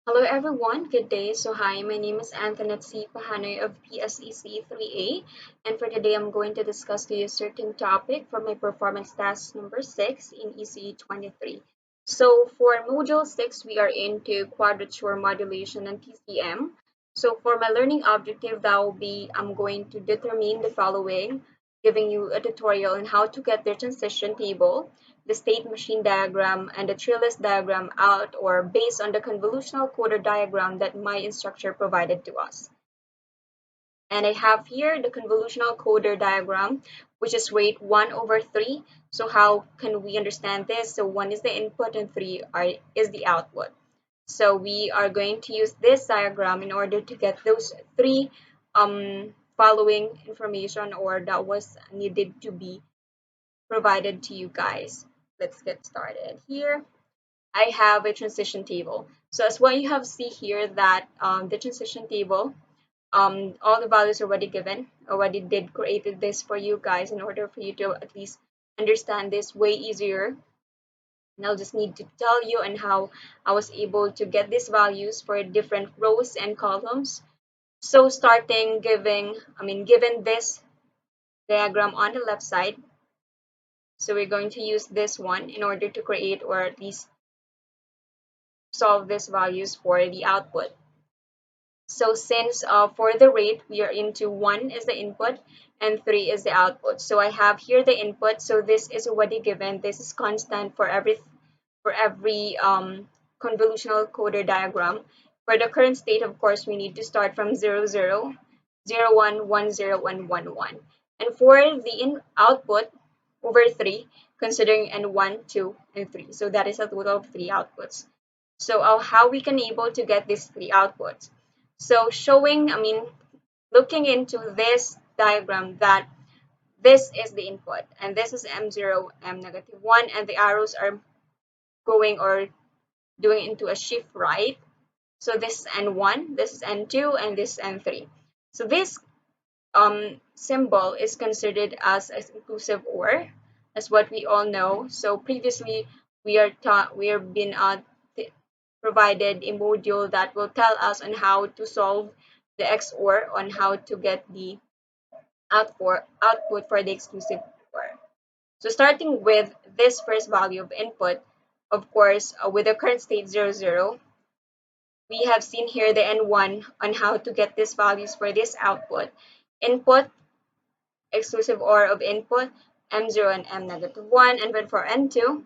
Hello everyone, good day. So hi, my name is Antoinette C. Pahanoy of PSEC 3A, and for today I'm going to discuss to you a certain topic for my performance task number 6 in ECE 23. So for module 6, we are into quadrature modulation and TCM. So for my learning objective, that will be I'm going to determine the following, giving you a tutorial on how to get the transition table, the state machine diagram, and the Trailless diagram out or based on the convolutional coder diagram that my instructor provided to us. And I have here the convolutional coder diagram, which is rate 1 over 3. So how can we understand this? So 1 is the input and 3 is the output. So we are going to use this diagram in order to get those three following information or that was needed to be provided to you guys. Let's get started here. I have a transition table. So as what you have see here that the transition table, all the values already given, already did created this for you guys in order for you to at least understand this way easier. And I'll just need to tell you and how I was able to get these values for different rows and columns. So starting given this diagram on the left side, so we're going to use this one in order to create or at least solve these values for the output. So since for the rate we are into 1 is the input and 3 is the output. So I have here the input. So this is already given. This is constant for every convolutional coder diagram. For the current state, of course, we need to start from 0, 0, 0, 1, 1, 0, and 1, 1. And for the output over 3, considering n 1, 2, and 3. So that is a total of 3 outputs. So how we can able to get these 3 outputs. So looking into this diagram that this is the input and this is M0, M negative 1, and the arrows are going or doing into a shift right. So this is N1, this is N2, and this is N3. So this symbol is considered as inclusive OR, as what we all know. So previously we are being provided a module that will tell us on how to solve the XOR on how to get the output for the exclusive OR. So starting with this first value of input, of course, with the current state 0, 0, we have seen here the N1 on how to get these values for this output. Input, exclusive OR of input, M0 and M negative 1, and then for N2,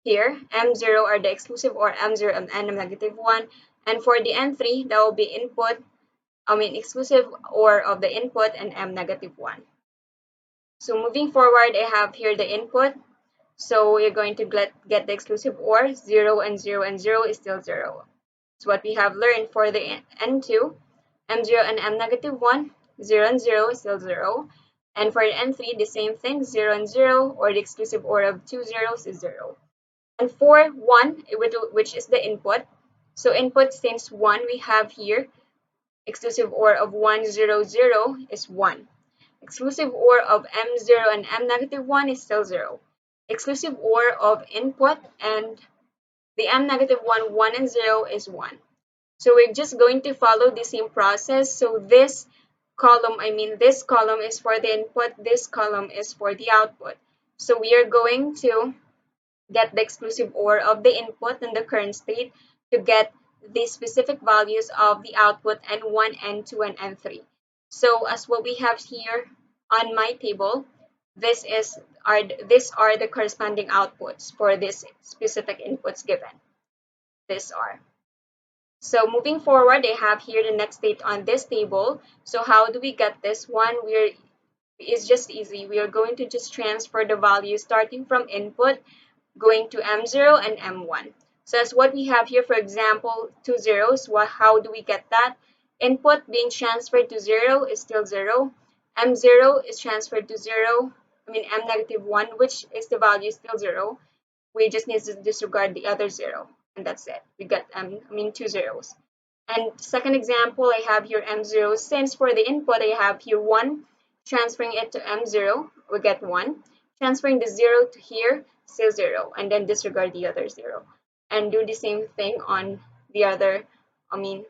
here, M0 are the exclusive OR M0 and M negative 1, and for the N3, that will be exclusive OR of the input and M negative 1. So moving forward, I have here the input. So we're going to get the exclusive OR, 0 and 0 and 0 is still 0. So what we have learned for the N2, M0 and M negative 1, 0 and 0 is still 0. And for the N3, the same thing, 0 and 0, or the exclusive OR of two zeros is 0. And for 1, which is the input, so input since 1 we have here, exclusive OR of 1, 0, 0 is 1. Exclusive OR of M0 and M negative 1 is still 0. Exclusive OR of input and the M negative 1, 1 and 0 is 1. So we're just going to follow the same process. So this column is for the input, this column is for the output. So we are going to get the exclusive OR of the input and the current state to get the specific values of the output N1, N2, and N3. So as what we have here on my table, these are the corresponding outputs for this specific inputs given. These are. So moving forward, I have here the next state on this table. So how do we get this one? It's just easy. We are going to just transfer the values starting from input going to M0 and M1. So as what we have here, for example, two zeros, how do we get that? Input being transferred to 0 is still 0. M0 is transferred to 0, M negative 1, which is the value still 0. We just need to disregard the other 0, and that's it. We got two zeros. And second example, I have here M0. Since for the input, I have here 1, transferring it to M0, we get 1. Transferring the 0 to here, still 0, and then disregard the other 0. And do the same thing on the other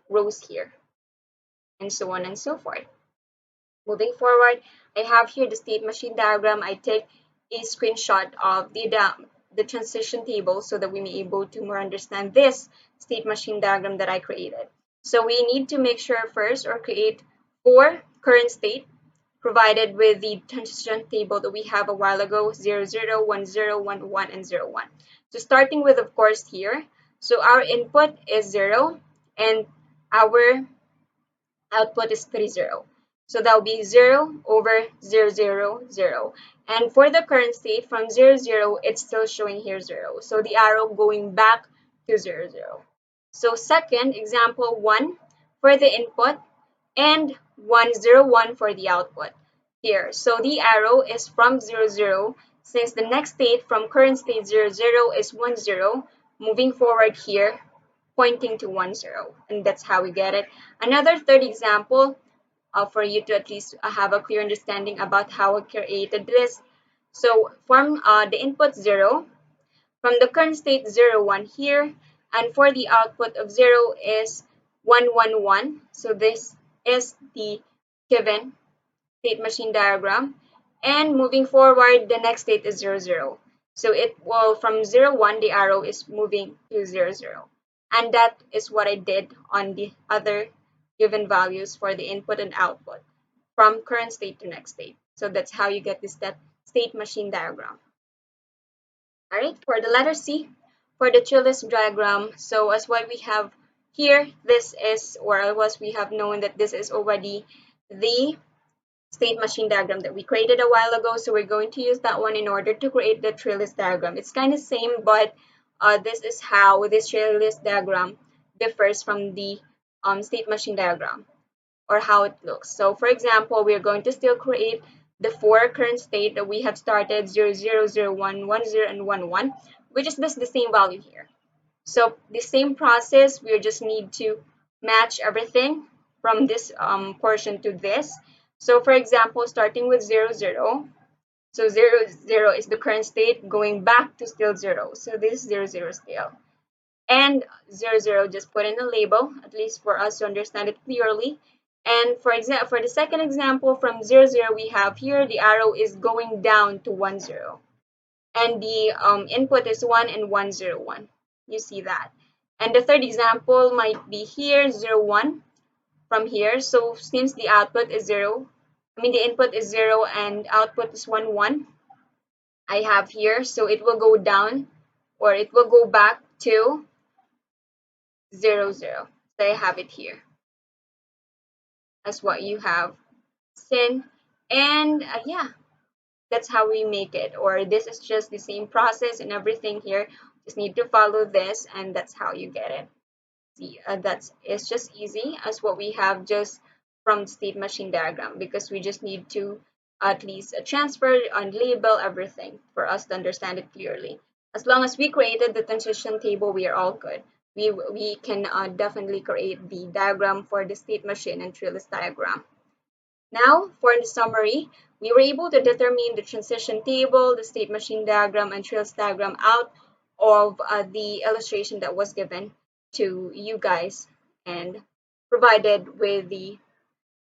rows here, and so on and so forth. Moving forward, I have here the state machine diagram. I take a screenshot of the transition table so that we may be able to more understand this state machine diagram that I created. So we need to make sure first or create 4 current state provided with the transition table that we have a while ago, 0, 0, 1, 0, 1, 1, and 0, 1. So starting with, of course, here. So our input is 0 and our output is 3, 0. So that will be 0 over 0, 0, 0. And for the current state from 0, 0, it's still showing here 0. So the arrow going back to 0, 0. So second, example 1 for the input and 1, 0, 1 for the output here. So the arrow is from 0, 0, since the next state from current state 0, 0 is 1, 0, moving forward here, pointing to 1, 0. And that's how we get it. Another third example for you to at least have a clear understanding about how I created this. So from the input 0, from the current state 0, 1 here, and for the output of 0 is 1, 1, 1. So this is the given state machine diagram. And moving forward, the next state is 0, 0. So it will, from 0, 1, the arrow is moving to 0, 0. And that is what I did on the other given values for the input and output from current state to next state. So that's how you get this state machine diagram. All right, for the letter C, for the Trailless diagram, so as what we have here, this is, or as we have known that this is already the state machine diagram that we created a while ago. So we're going to use that one in order to create the Trailless diagram. It's kind of same, but this is how this Trailless diagram differs from the state machine diagram, or how it looks. So for example, we are going to still create the 4 current state that we have started 0, 0, 0, 1, 1, 0, and 1, 1, which is the same value here. So the same process, we just need to match everything from this portion to this. So for example, starting with 0, 0, so 0, 0 is the current state going back to still 0. So this is 0, 0 still. And 0, 0, just put in a label, at least for us to understand it clearly. And for the second example, from 0, 0, we have here the arrow is going down to 1, 0. And the input is 1 and 1, 0, 1. You see that. And the third example might be here, 0, 1 from here. So since the output is 0, the input is 0 and output is 1, 1, I have here. So it will go down, or it will go back to 0, 0. So I have it here as what you have seen. And yeah, that's how we make it, or this is just the same process and everything here. Just need to follow this, and that's how you get it. See, it's just easy as what we have just from the state machine diagram, because we just need to at least transfer and label everything for us to understand it clearly. As long as we created the transition table, we are all good. We can definitely create the diagram for the state machine and Trailless diagram. Now, for the summary, we were able to determine the transition table, the state machine diagram, and Trailless diagram out of the illustration that was given to you guys and provided with the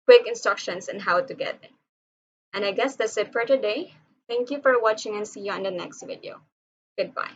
quick instructions on how to get it. And I guess that's it for today. Thank you for watching, and see you on the next video. Goodbye.